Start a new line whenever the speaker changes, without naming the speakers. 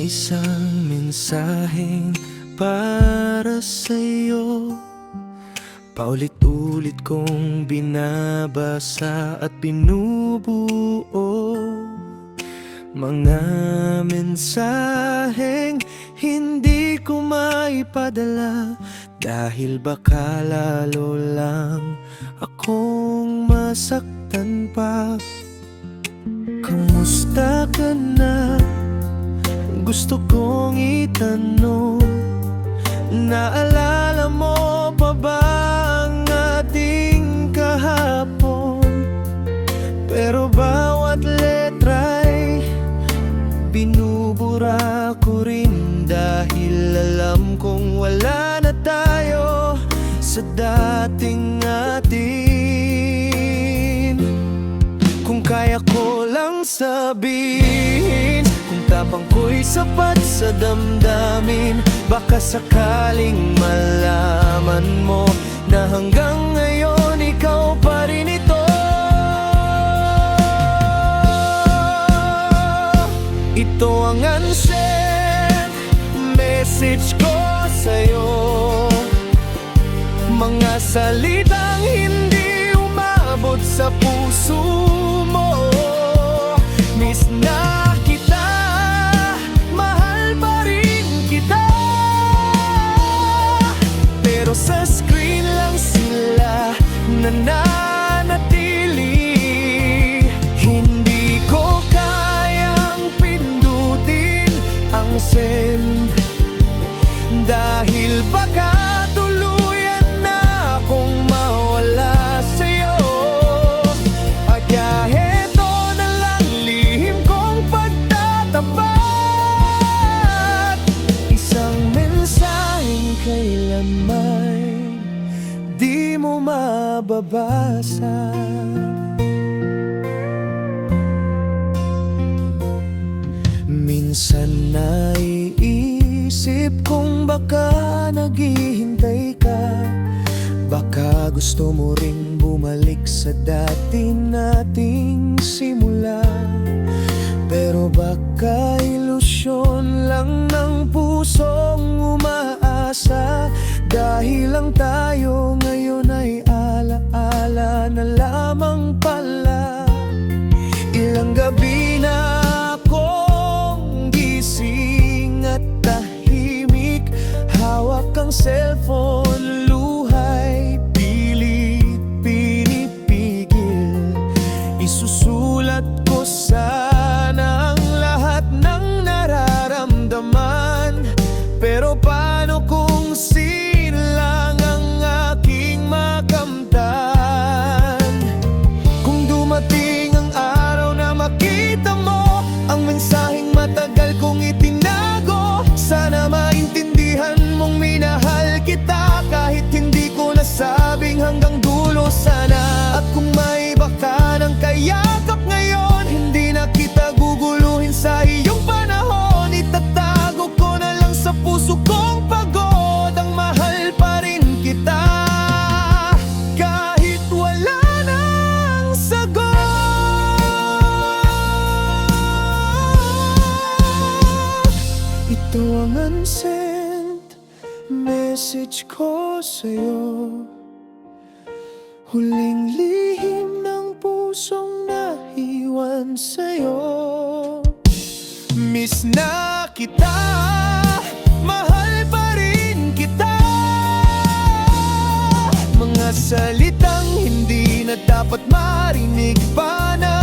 isang mensaheng para sa'yo. Paulit-ulit kong binabasa at binubuo. Mga mensaheng hindi ko maipadala dahil baka lalo lang akong masaktan pa. Kamusta ka na? Gusto kong itanong, naalala mo pa ba ang ating kahapon? Pero bawat letra'y binubura ko rin dahil alam kong wala na tayo sa dating atin. Kung kaya ko lang sabihin, kung tapang ko'y sapat sa damdamin, baka sakaling malaman mo na hanggang ngayon ikaw pa rin ito. Ito ang unsent message ko sa'yo, mga salitang hindi umabot sa puso mo. Miss na kita, mahal pa rin kita, pero sa screen lang sila nananatili. Hindi ko kayang pindutin ang send dahil baka tuluyan na akong mawala sa'yo. At heto na lang lihim kong pagtatapat, isang mensaheng kailanman di mo mababasa. Minsan naiisip kong baka naghihintay ka, baka gusto mo ring bumalik sa dati nating simula. Pero baka ilusyon lang ng pusong umaasa, dahil lang tayo ngayon ay alaala na lamang pala. Ilang gabi na akong gising at tahimik, hawak ang cellphone, luhay pilit pinipigil. Isusulat ko sana ang lahat ng nararamdaman, pero paano kung lang ang aking makamtan? Kung dumating ang araw na makita mo ang mensaheng matagal kong itinago, sana maintindihan mong minahal kita kahit hindi ko nasabing hanggang dulo sana. At kung may baka ng kayakap ngayon, hindi na kita guguluhin sa iyong panahon. Itatago ko na lang sa puso kong pagod ang mahal pa rin kita, kahit wala nang sagot. Ito ang unsent message ko sa'yo, huling lihim ng pusong nahiwan sa'yo. Miss na kita, mahal pa rin kita, mga salitang hindi na dapat marinig pa na